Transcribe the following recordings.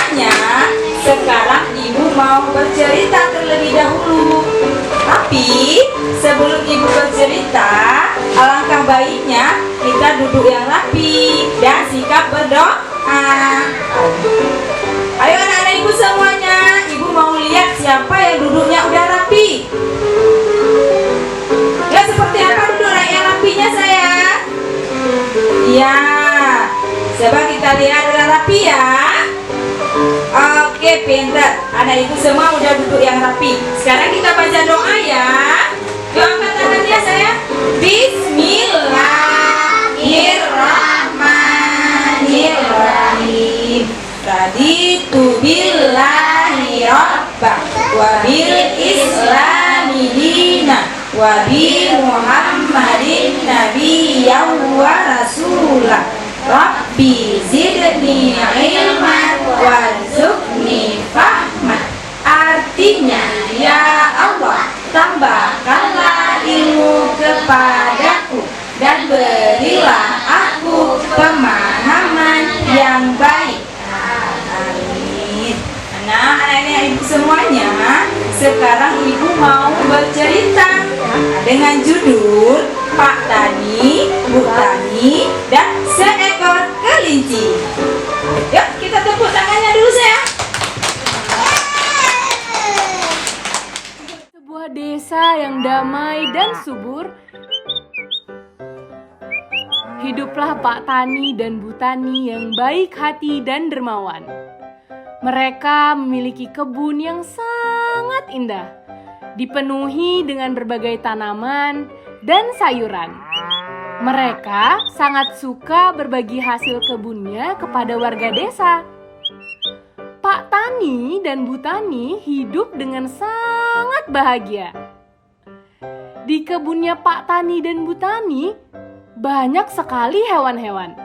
semuanya, sekarang ibu mau bercerita terlebih dahulu. Tapi sebelum ibu bercerita, alangkah baiknya kita duduk yang rapi dan sikap berdoa. Ayo anak-anak ibu semuanya, ibu mau lihat siapa yang duduknya udah rapi. Ya, seperti apa duduk yang rapinya saya? Ya, coba kita lihat udah rapi ya. Oke, pintar. Anak ibu semua udah duduk yang rapi. Sekarang kita baca doa ya. Yuk angkat tangannya saya. Bismillahirrahmanirrahim. Raditu billahi rabba wa bil islami dina wa bi muhammadin nabiyyan wa rasulah. Rabbi zidni ilman warzuqni fahman. Artinya, ya Allah, tambahkanlah ilmu kepadaku dan berilah aku pemahaman yang baik. Amin. Nah, anak-anak ibu semuanya, sekarang ibu mau bercerita dengan judul Pak Tani, Bu Tani, dan seekor kelinci. Yuk kita tepuk tangannya dulu sayang. Sebuah desa yang damai dan subur, hiduplah Pak Tani dan Bu Tani yang baik hati dan dermawan. Mereka memiliki kebun yang sangat indah, dipenuhi dengan berbagai tanaman dan sayuran. Mereka sangat suka berbagi hasil kebunnya kepada warga desa. Pak Tani dan Bu Tani hidup dengan sangat bahagia. Di kebunnya Pak Tani dan Bu Tani banyak sekali hewan-hewan.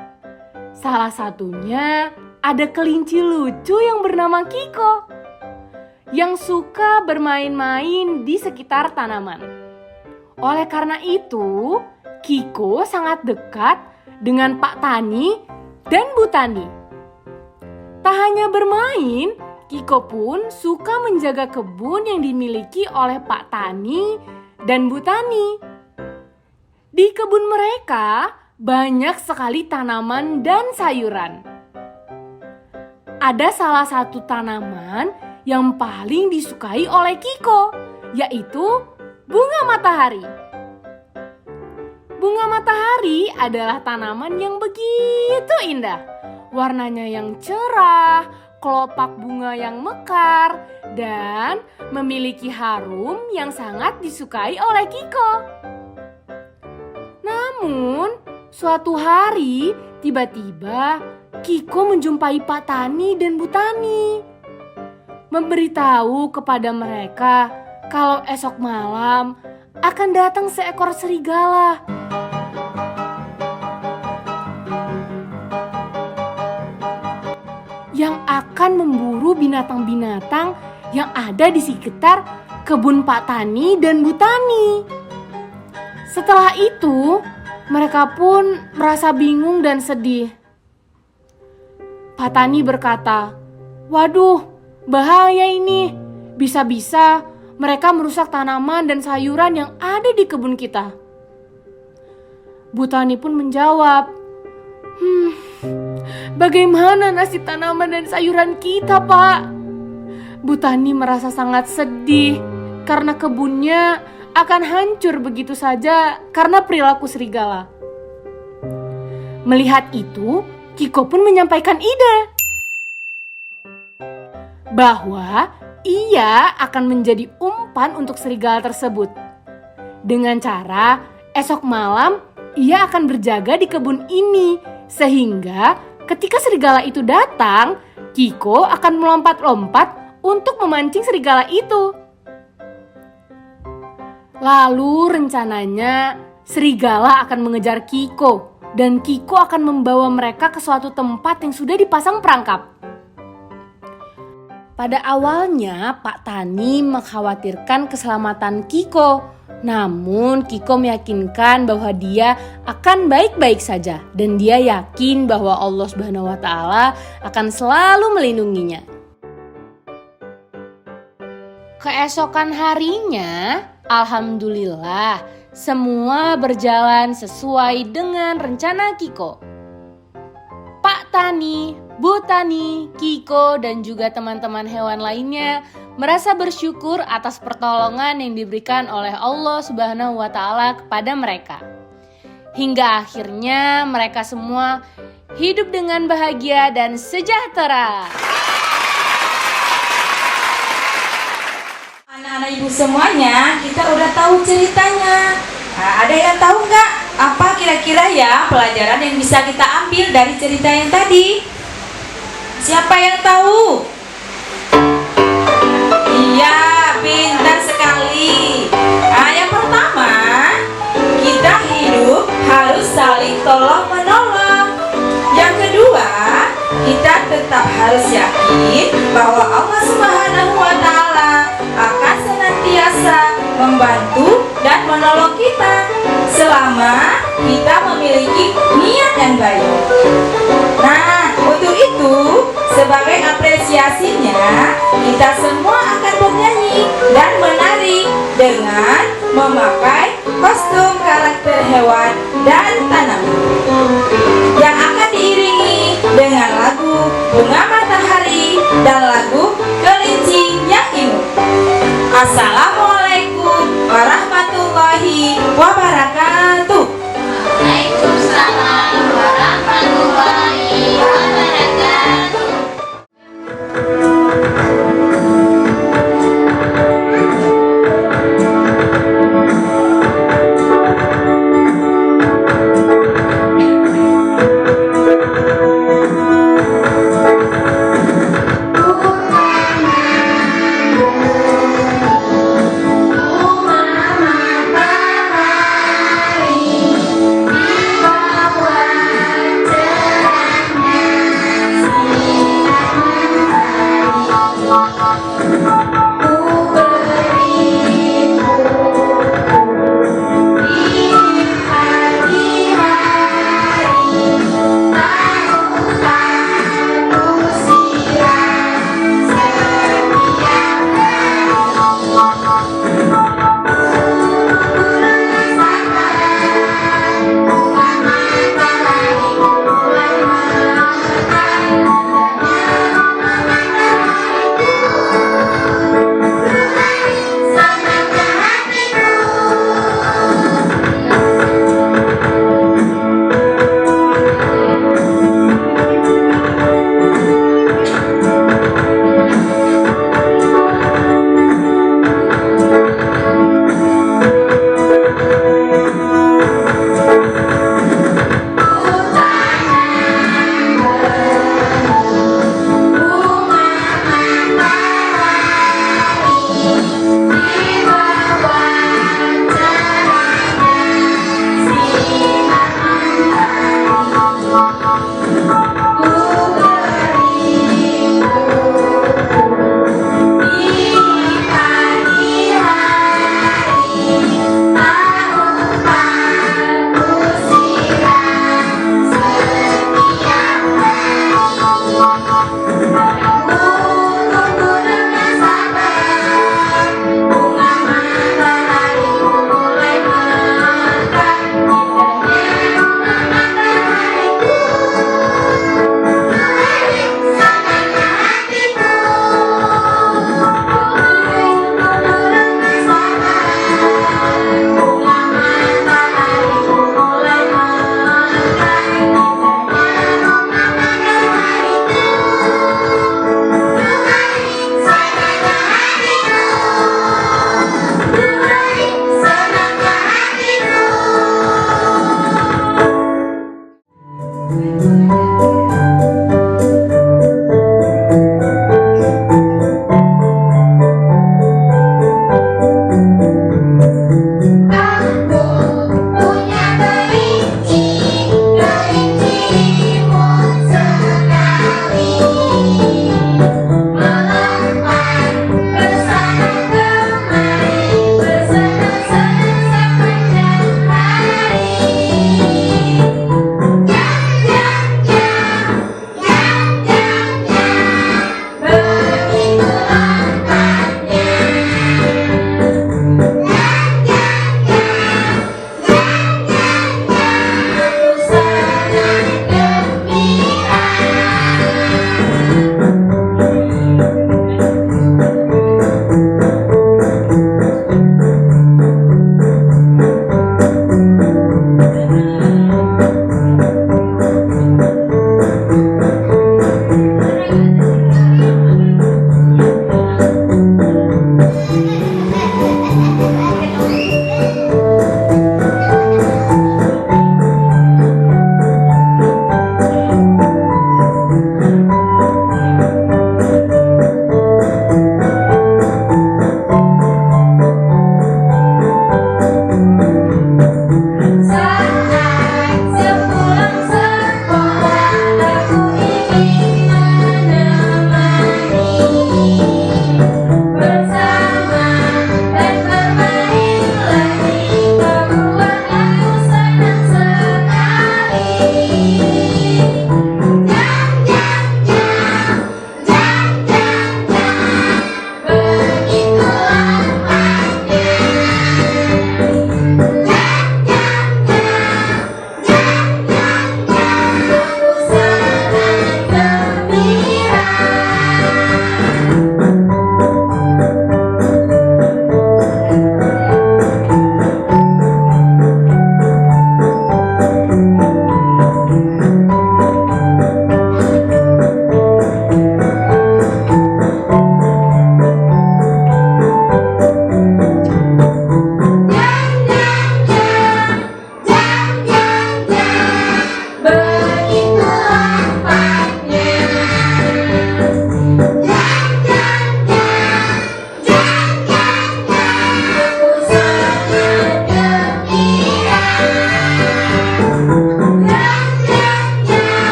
Salah satunya ada kelinci lucu yang bernama Kiko, yang suka bermain-main di sekitar tanaman. Oleh karena itu, Kiko sangat dekat dengan Pak Tani dan Bu Tani. Tak hanya bermain, Kiko pun suka menjaga kebun yang dimiliki oleh Pak Tani dan Bu Tani. Di kebun mereka banyak sekali tanaman dan sayuran. Ada salah satu tanaman yang paling disukai oleh Kiko, yaitu bunga matahari. Bunga matahari adalah tanaman yang begitu indah. Warnanya yang cerah, kelopak bunga yang mekar, dan memiliki harum yang sangat disukai oleh Kiko. Namun, suatu hari tiba-tiba Kiko menjumpai Pak Tani dan Bu Tani, memberitahu kepada mereka kalau esok malam akan datang seekor serigala. Yang akan memburu binatang-binatang yang ada di sekitar kebun Pak Tani dan Bu Tani. Setelah itu, mereka pun merasa bingung dan sedih. Pak Tani berkata, "Waduh, bahaya ini. Bisa-bisa mereka merusak tanaman dan sayuran yang ada di kebun kita." Bu Tani pun menjawab, "Bagaimana nasib tanaman dan sayuran kita, Pak?" Bu Tani merasa sangat sedih karena kebunnya akan hancur begitu saja karena perilaku serigala. Melihat itu, Kiko pun menyampaikan ide bahwa ia akan menjadi umpan untuk serigala tersebut. Dengan cara esok malam ia akan berjaga di kebun ini, sehingga ketika serigala itu datang, Kiko akan melompat-lompat untuk memancing serigala itu. Lalu rencananya serigala akan mengejar Kiko, dan Kiko akan membawa mereka ke suatu tempat yang sudah dipasang perangkap. Pada awalnya Pak Tani mengkhawatirkan keselamatan Kiko, namun Kiko meyakinkan bahwa dia akan baik-baik saja dan dia yakin bahwa Allah Subhanahu wa Ta'ala akan selalu melindunginya. Keesokan harinya, alhamdulillah, semua berjalan sesuai dengan rencana Kiko. Pak Tani, Bu Tani, Kiko, dan juga teman-teman hewan lainnya merasa bersyukur atas pertolongan yang diberikan oleh Allah Subhanahu wa Ta'ala kepada mereka. Hingga akhirnya mereka semua hidup dengan bahagia dan sejahtera. Anak-anak ibu semuanya, kita udah tahu ceritanya. Nah, ada yang tahu nggak apa kira-kira ya pelajaran yang bisa kita ambil dari cerita yang tadi? Siapa yang tahu? Iya, pintar sekali. Nah, yang pertama, kita hidup harus saling tolong-menolong. Yang kedua, kita tetap harus yakin bahwa Allah Subhanahu wa Ta'ala akan senantiasa membantu dan menolong kita selama kita memiliki niat yang baik. Nah, untuk itu sebagai apresiasinya kita semua akan bernyanyi dan menari dengan memakai kostum karakter hewan dan tanaman yang akan diiringi dengan lagu Bunga Matahari dan lagu Kelinci yang Imut. Assalamualaikum warahmatullahi wabarakatuh. Waalaikumsalam warahmatullahi wabarakatuh.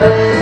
Thank